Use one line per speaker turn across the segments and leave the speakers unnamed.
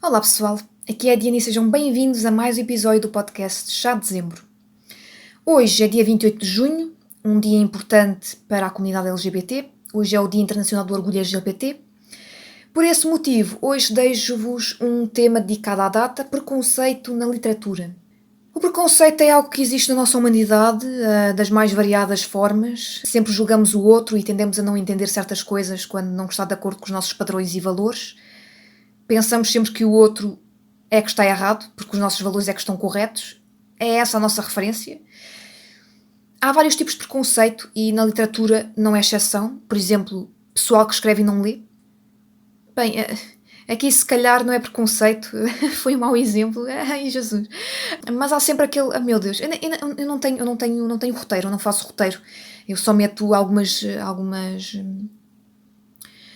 Olá pessoal, aqui é a Diana e sejam bem-vindos a mais um episódio do podcast Chá de Dezembro. Hoje é dia 28 de junho, um dia importante para a comunidade LGBT. Hoje é o Dia Internacional do Orgulho LGBT. Por esse motivo, hoje deixo-vos um tema dedicado à data: preconceito na literatura. O preconceito é algo que existe na nossa humanidade, das mais variadas formas. Sempre julgamos o outro e tendemos a não entender certas coisas quando não está de acordo com os nossos padrões e valores. Pensamos sempre que o outro é que está errado, porque os nossos valores é que estão corretos. É essa a nossa referência. Há vários tipos de preconceito e na literatura não é exceção. Por exemplo, pessoal que escreve e não lê. Bem, aqui se calhar não é preconceito, foi um mau exemplo, ai Jesus. Mas há sempre aquele, meu Deus, eu não tenho roteiro, eu não faço roteiro. Eu só meto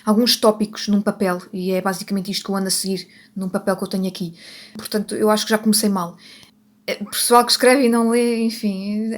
alguns tópicos num papel e é basicamente isto que eu ando a seguir num papel que eu tenho aqui. Portanto, eu acho que já comecei mal. Pessoal que escreve e não lê, enfim.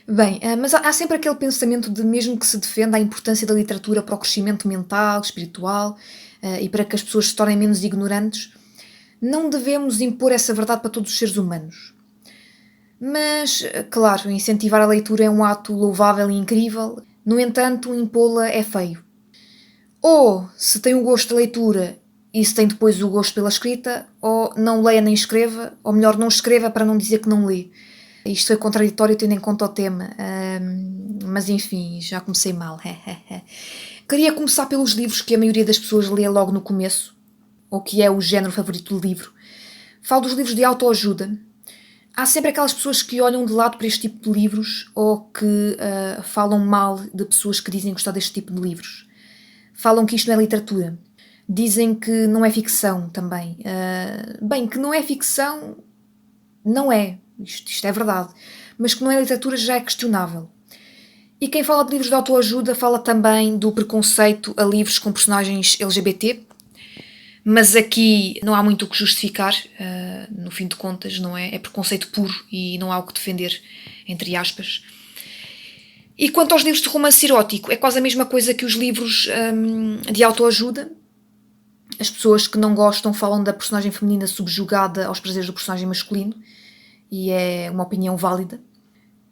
Bem, mas há sempre aquele pensamento de mesmo que se defenda a importância da literatura para o crescimento mental, espiritual e para que as pessoas se tornem menos ignorantes, não devemos impor essa verdade para todos os seres humanos. Mas, claro, incentivar a leitura é um ato louvável e incrível, no entanto, impô-la é feio. Ou se tem o gosto da leitura e se tem depois o gosto pela escrita, ou não leia nem escreva, ou melhor, não escreva para não dizer que não lê. Isto é contraditório tendo em conta o tema, mas enfim, já comecei mal. Queria começar pelos livros que a maioria das pessoas lê logo no começo, ou que é o género favorito do livro. Falo dos livros de autoajuda. Há sempre aquelas pessoas que olham de lado para este tipo de livros ou que falam mal de pessoas que dizem gostar deste tipo de livros. Falam que isto não é literatura. Dizem que não é ficção também. Bem, que não é ficção, não é. Isto é verdade. Mas que não é literatura já é questionável. E quem fala de livros de autoajuda fala também do preconceito a livros com personagens LGBT. Mas aqui não há muito o que justificar. No fim de contas, não é? É preconceito puro e não há o que defender, entre aspas. E quanto aos livros de romance erótico, é quase a mesma coisa que os livros de autoajuda. As pessoas que não gostam falam da personagem feminina subjugada aos prazeres do personagem masculino, e é uma opinião válida.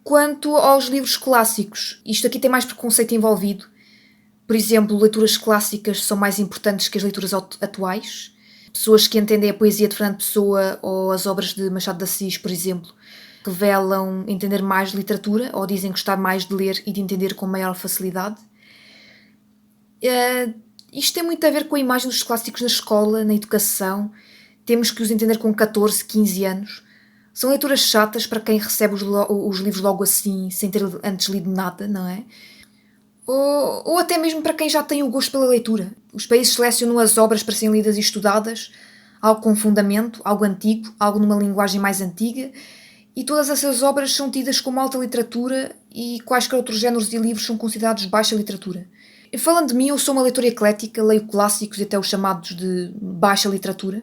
Quanto aos livros clássicos, isto aqui tem mais preconceito envolvido. Por exemplo, leituras clássicas são mais importantes que as leituras atuais. Pessoas que entendem a poesia de Fernando Pessoa ou as obras de Machado de Assis, por exemplo, revelam entender mais de literatura ou dizem gostar mais de ler e de entender com maior facilidade. Isto tem muito a ver com a imagem dos clássicos na escola, na educação. Temos que os entender com 14, 15 anos. São leituras chatas para quem recebe os livros logo assim, sem ter antes lido nada, não é? Ou até mesmo para quem já tem o gosto pela leitura. Os países selecionam as obras para serem lidas e estudadas, algo com fundamento, algo antigo, algo numa linguagem mais antiga, e todas essas obras são tidas como alta literatura e quaisquer outros géneros de livros são considerados baixa literatura. Falando de mim, eu sou uma leitora eclética, leio clássicos e até os chamados de baixa literatura.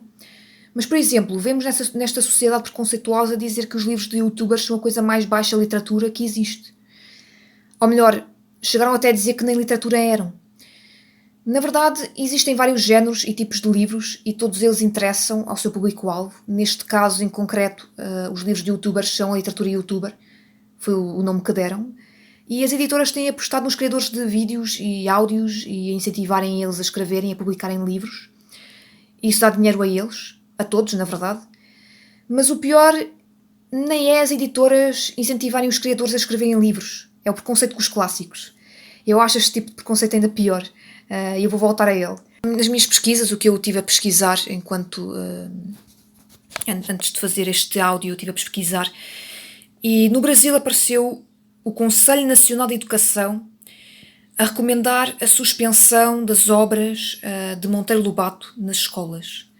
Mas, por exemplo, vemos nesta sociedade preconceituosa dizer que os livros de youtubers são a coisa mais baixa literatura que existe. Ou melhor, chegaram até a dizer que nem literatura eram. Na verdade, existem vários géneros e tipos de livros e todos eles interessam ao seu público-alvo. Neste caso, em concreto, os livros de youtubers são a literatura youtuber. Foi o nome que deram. E as editoras têm apostado nos criadores de vídeos e áudios e a incentivarem eles a escreverem e a publicarem livros. Isso dá dinheiro a eles, a todos, na verdade. Mas o pior nem é as editoras incentivarem os criadores a escreverem livros. É o preconceito com os clássicos. Eu acho este tipo de preconceito ainda pior. E eu vou voltar a ele. Nas minhas pesquisas, o que eu tive a pesquisar antes de fazer este áudio, eu tive a pesquisar. E no Brasil apareceu o Conselho Nacional de Educação a recomendar a suspensão das obras de Monteiro Lobato nas escolas.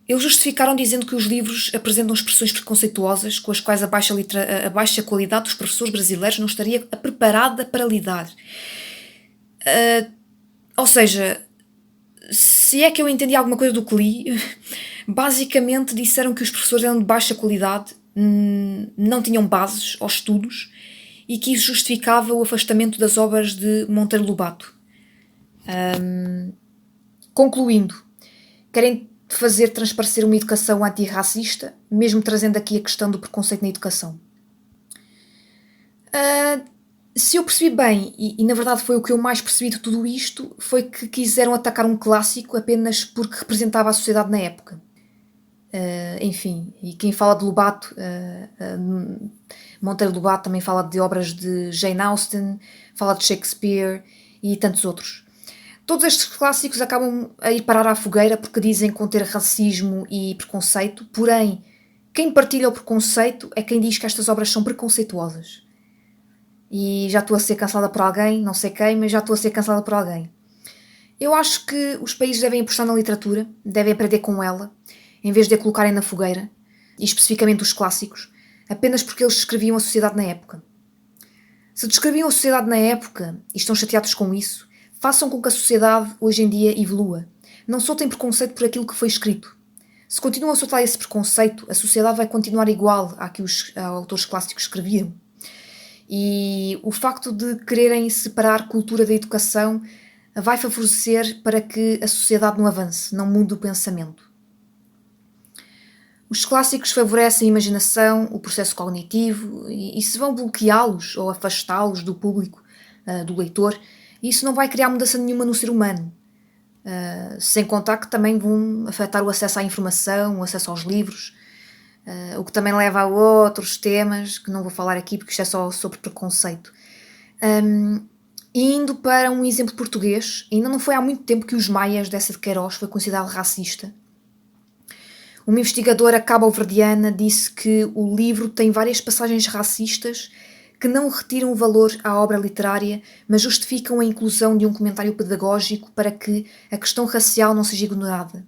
Eles justificaram dizendo que os livros apresentam expressões preconceituosas com as quais a baixa qualidade dos professores brasileiros não estaria preparada para lidar. Ou seja, se é que eu entendi alguma coisa do que li, basicamente disseram que os professores eram de baixa qualidade, não tinham bases ou estudos e que isso justificava o afastamento das obras de Monteiro Lobato. Concluindo, querem fazer transparecer uma educação antirracista, mesmo trazendo aqui a questão do preconceito na educação. Ah, se eu percebi bem, e na verdade foi o que eu mais percebi de tudo isto, foi que quiseram atacar um clássico apenas porque representava a sociedade na época. Enfim, e quem fala de Lobato, Monteiro Lobato também fala de obras de Jane Austen, fala de Shakespeare e tantos outros. Todos estes clássicos acabam a ir parar à fogueira porque dizem conter racismo e preconceito, porém, quem partilha o preconceito é quem diz que estas obras são preconceituosas. E já estou a ser cancelada por alguém, não sei quem, mas já estou a ser cancelada por alguém. Eu acho que os países devem apostar na literatura, devem aprender com ela, em vez de a colocarem na fogueira, e especificamente os clássicos, apenas porque eles descreviam a sociedade na época. Se descreviam a sociedade na época e estão chateados com isso, façam com que a sociedade hoje em dia evolua. Não soltem preconceito por aquilo que foi escrito. Se continuam a soltar esse preconceito, a sociedade vai continuar igual à que os autores clássicos escreviam. E o facto de quererem separar cultura da educação vai favorecer para que a sociedade não avance, não mude o pensamento. Os clássicos favorecem a imaginação, o processo cognitivo, e se vão bloqueá-los ou afastá-los do público, do leitor, isso não vai criar mudança nenhuma no ser humano. Sem contar que também vão afetar o acesso à informação, o acesso aos livros, o que também leva a outros temas, que não vou falar aqui porque isto é só sobre preconceito. Indo para um exemplo português, ainda não foi há muito tempo que os Maias dessa de Queiroz foi considerado racista. Uma investigadora cabo-verdiana disse que o livro tem várias passagens racistas que não retiram valor à obra literária, mas justificam a inclusão de um comentário pedagógico para que a questão racial não seja ignorada.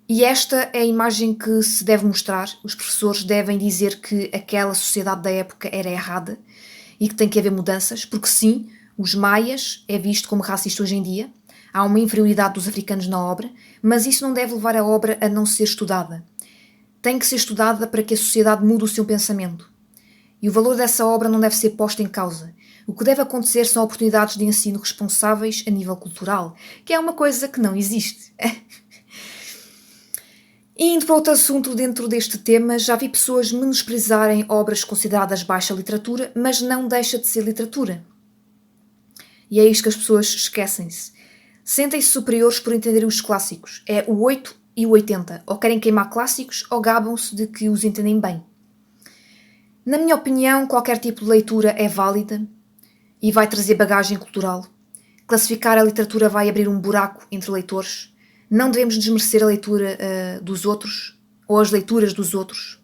E esta é a imagem que se deve mostrar. Os professores devem dizer que aquela sociedade da época era errada e que tem que haver mudanças, porque sim, os maias é visto como racista hoje em dia, há uma inferioridade dos africanos na obra, mas isso não deve levar a obra a não ser estudada. Tem que ser estudada para que a sociedade mude o seu pensamento. E o valor dessa obra não deve ser posto em causa. O que deve acontecer são oportunidades de ensino responsáveis a nível cultural, que é uma coisa que não existe. E indo para outro assunto dentro deste tema, já vi pessoas menosprezarem obras consideradas baixa literatura, mas não deixa de ser literatura. E é isto que as pessoas esquecem-se. Sentem-se superiores por entenderem os clássicos. É o 8 e o 80. Ou querem queimar clássicos ou gabam-se de que os entendem bem. Na minha opinião, qualquer tipo de leitura é válida e vai trazer bagagem cultural. Classificar a literatura vai abrir um buraco entre leitores. Não devemos desmerecer a leitura dos outros ou as leituras dos outros.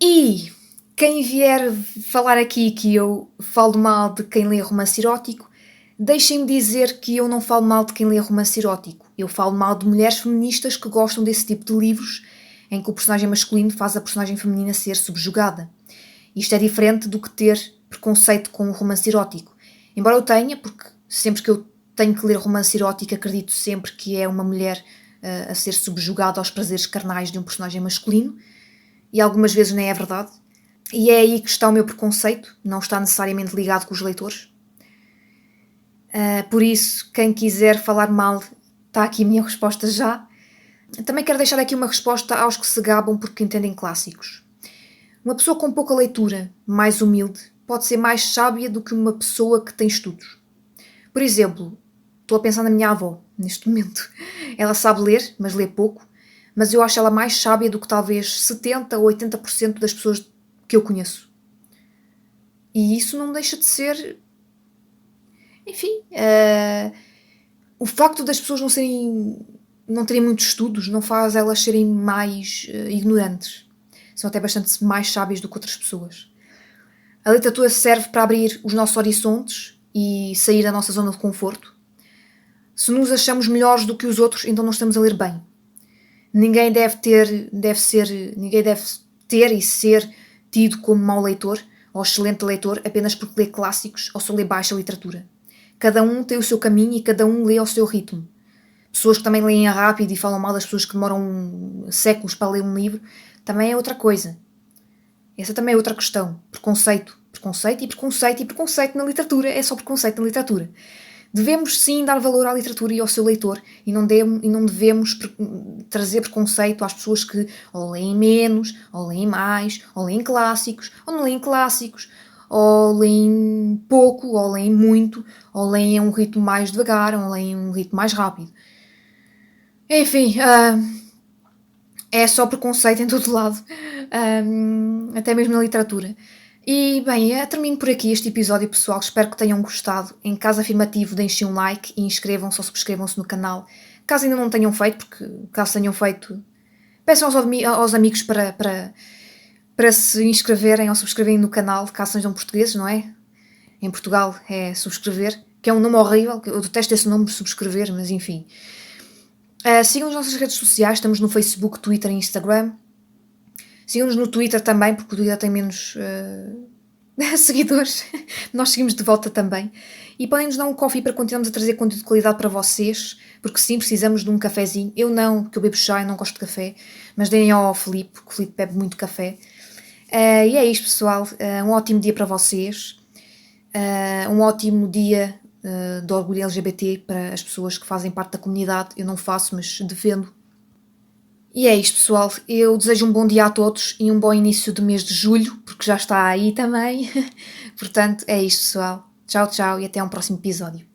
E quem vier falar aqui que eu falo mal de quem lê romance erótico, deixem-me dizer que eu não falo mal de quem lê romance erótico. Eu falo mal de mulheres feministas que gostam desse tipo de livros em que o personagem masculino faz a personagem feminina ser subjugada. Isto é diferente do que ter preconceito com o romance erótico. Embora eu tenha, porque sempre que eu tenho que ler romance erótico, acredito sempre que é uma mulher a ser subjugada aos prazeres carnais de um personagem masculino, e algumas vezes nem é verdade. E é aí que está o meu preconceito, não está necessariamente ligado com os leitores. Por isso, quem quiser falar mal, está aqui a minha resposta já. Também quero deixar aqui uma resposta aos que se gabam porque entendem clássicos. Uma pessoa com pouca leitura, mais humilde, pode ser mais sábia do que uma pessoa que tem estudos. Por exemplo, estou a pensar na minha avó, neste momento. Ela sabe ler, mas lê pouco, mas eu acho ela mais sábia do que talvez 70% ou 80% das pessoas que eu conheço. E isso não deixa de ser... Enfim, o facto das pessoas não terem muitos estudos não faz elas serem mais ignorantes. São até bastante mais sábias do que outras pessoas. A literatura serve para abrir os nossos horizontes e sair da nossa zona de conforto. Se nos achamos melhores do que os outros, então não estamos a ler bem. Ninguém deve ter e ser tido como mau leitor ou excelente leitor apenas porque lê clássicos ou só lê baixa literatura. Cada um tem o seu caminho e cada um lê ao seu ritmo. Pessoas que também leem rápido e falam mal das pessoas que demoram séculos para ler um livro, também é outra coisa. Essa também é outra questão. Preconceito. Preconceito e preconceito e preconceito na literatura. É só preconceito na literatura. Devemos sim dar valor à literatura e ao seu leitor e não devemos trazer preconceito às pessoas que ou leem menos, ou leem mais, ou leem clássicos, ou não leem clássicos, ou leem pouco, ou leem muito, ou leem a um ritmo mais devagar, ou leem a um ritmo mais rápido. Enfim, é só preconceito em todo lado, até mesmo na literatura. E bem, termino por aqui este episódio, pessoal. Espero que tenham gostado. Em caso afirmativo, deixem um like e inscrevam-se ou subscrevam-se no canal. Caso ainda não tenham feito, porque caso tenham feito, peçam aos amigos para se inscreverem ou subscreverem no canal, caso sejam portugueses, não é? Em Portugal é subscrever, que é um nome horrível, eu detesto esse nome de subscrever, mas enfim. Sigam as nossas redes sociais, estamos no Facebook, Twitter e Instagram. Sigam-nos no Twitter também, porque o Twitter tem menos seguidores. Nós seguimos de volta também. E podem nos dar um coffee para continuarmos a trazer conteúdo de qualidade para vocês, porque sim, precisamos de um cafezinho. Eu não, porque eu bebo chá e não gosto de café, mas deem ao Filipe, porque o Filipe bebe muito café. E é isto, pessoal. Um ótimo dia para vocês. Um ótimo dia do orgulho LGBT para as pessoas que fazem parte da comunidade. Eu não faço, mas defendo. E é isto, pessoal. Eu desejo um bom dia a todos e um bom início do mês de julho, porque já está aí também. Portanto, é isto, pessoal. Tchau, tchau e até um próximo episódio.